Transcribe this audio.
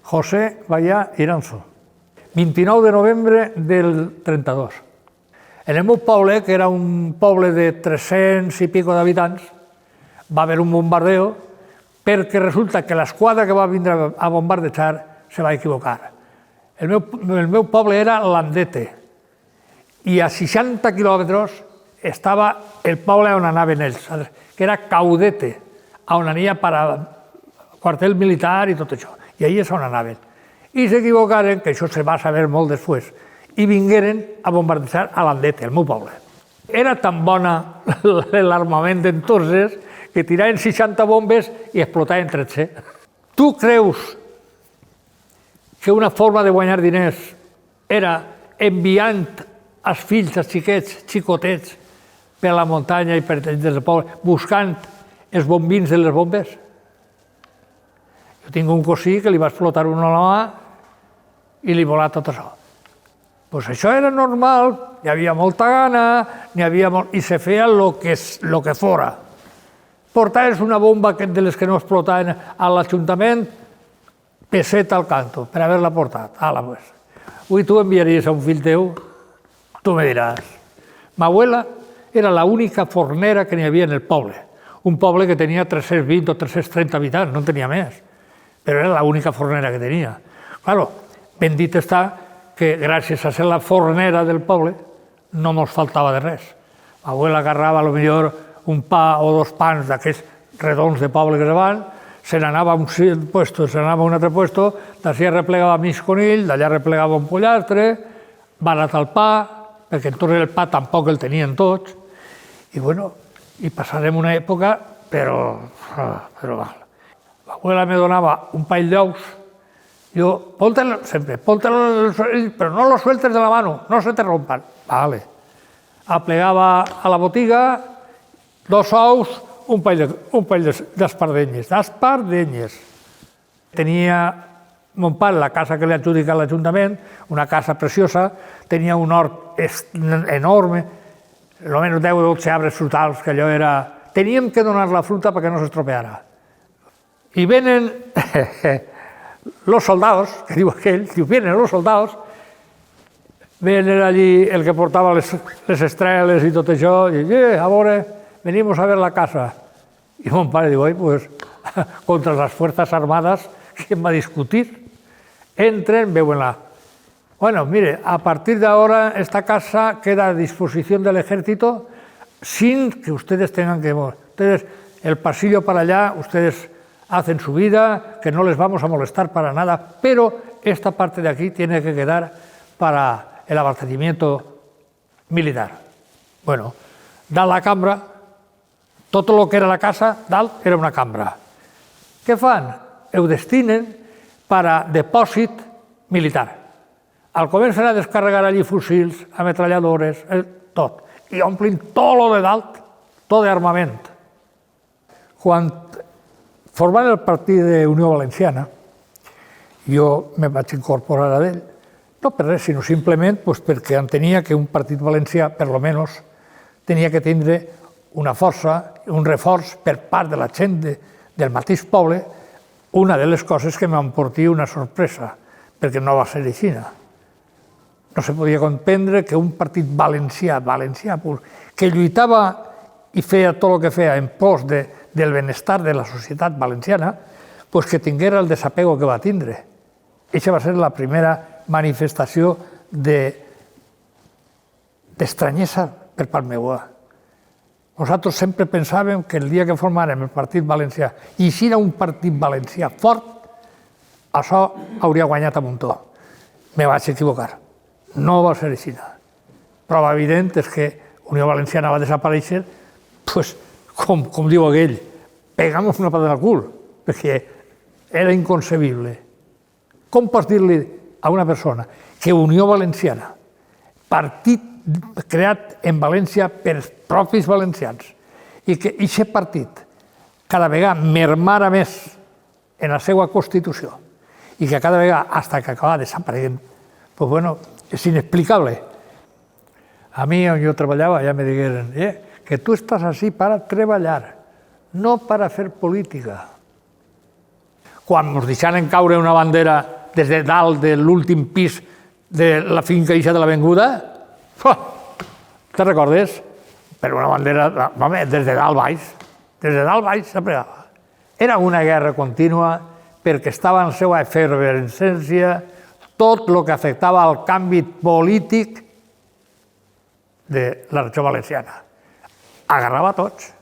José Vallà Iranzo, 29 de novembre del 32. En el meu poble, que era un poble de 300 i pico d'habitants, va haver un bombardeo perquè resulta que l'esquadra que va vindre a bombardejar se va equivocar. El meu poble era Landete i a 60 quilòmetres estava el poble on anaven ells, que era Caudete, on ania per a quartel militar i tot això. I allà és on anaven. I s'equivocaren, que això se va saber molt després, i vingueren a bombardejar a Landete, el meu poble. Era tan bona l'armament d'entonces que tiraven 60 bombes i explotaven 13. Tu creus que una forma de guanyar diners era enviant els fills, els xiquets, xicotets, per la muntanya i per des del poble, buscant els bombins de les bombes? Jo tinc un cosí que li va explotar una a la mà i li volà tot això. Doncs això era normal, hi havia molta gana, i se feia el que fora. Portaves una bomba de les que no explotaven a l'Ajuntament, peseta al canto, per haver-la portat. Avui tu enviaries a un fill teu, tu me diràs. Ma abuela era l'única fornera que n'hi havia en el poble. Un poble que tenia 320 o 330 habitants, no en tenia més, però era l'única fornera que tenia. Claro, ben dit està que gràcies a ser la fornera del poble no ens faltava de res. L'abuela agarrava potser un pa o dos pans d'aquests redons de poble que se van, se n'anava a un puesto, se n'anava a un altre puesto, d'ací replegava mig conill, d'allà replegava un pollastre, barat el pa, perquè entonces el pa tampoc el tenien tots, i bueno, i passarem una època, però mal. L'abuela me donava un paell d'ous, yo, póntelo siempre, pero no lo sueltes de la mano, no se te rompan. Vale. Aplegava a la botiga 2 ous, un paell d'espardenyes. Tenia mon pare la casa que li ha adjudicat l'Ajuntament, una casa preciosa, tenia un hort enorme, almenys 10 o 12 arbres frutals, que allò era... Teníem que donar la fruta perquè no s'estropeara. I venen los soldados, que diu aquell, vienen los soldados, venen allí el que portava les estreles i tot això, i a veure, venimos a ver la casa. I mon pare diu, pues, contra las fuerzas armadas, ¿quién va a discutir? Entren, veuen-la. Bueno, mire, a partir de ahora esta casa queda a disposición del ejército sin que ustedes tengan que... Ustedes, el pasillo para allá, ustedes hacen su vida, que no les vamos a molestar para nada, pero esta parte de aquí tiene que quedar para el abastecimiento militar. Bueno, dalt la cambra, tot el que era la casa, dalt era una cambra. Què fan? Ho destinen per a depòsit militar. Al comencen a descarregar allí fusils, ametralladores, tot. I omplin tot lo de dalt, tot d'armament. Quan formant el partit d'Unió Valenciana, jo me vaig incorporar a ell, no per res, sinó simplement perquè entenia que un partit valencià, per lo menos, tenia que tindre una força, un reforç per part de la gent del mateix poble, una de les coses que m'emportia una sorpresa, perquè no va ser així. No se podia comprendre que un partit valencià, que lluitava i feia tot el que feia en pos del benestar de la societat valenciana, que tinguera el desapego que va tindre. Eixa va ser la primera manifestació d'estranyesa per part meua. Nosaltres sempre pensàvem que el dia que formàrem el Partit Valencià, i si era un partit valencià fort, això hauria guanyat a muntó. Me vaig equivocar. No va ser així. Prova evident és que Unió Valenciana va desaparèixer, com diu aquell, pegamos una patada al cul, perquè era inconcebible. Com pots dir-li a una persona que Unió Valenciana, partit creat en València per propis valencians, i que aquest partit cada vegada mermara més en la seva Constitució i que cada vegada, fins que acaba desapareixent, és inexplicable. A mi, on jo treballava, ja me digueren que tu estàs així per a treballar, no per a fer política. Quan ens deixaren caure una bandera des de dalt de l'últim pis de la finca ixa de l'avinguda. Te recordes? Per una bandera, home, des de dalt baix s'apregava. Era una guerra contínua perquè estava en la seva efervescència tot el que afectava al canvi polític de la regió valenciana. Agarrava tots.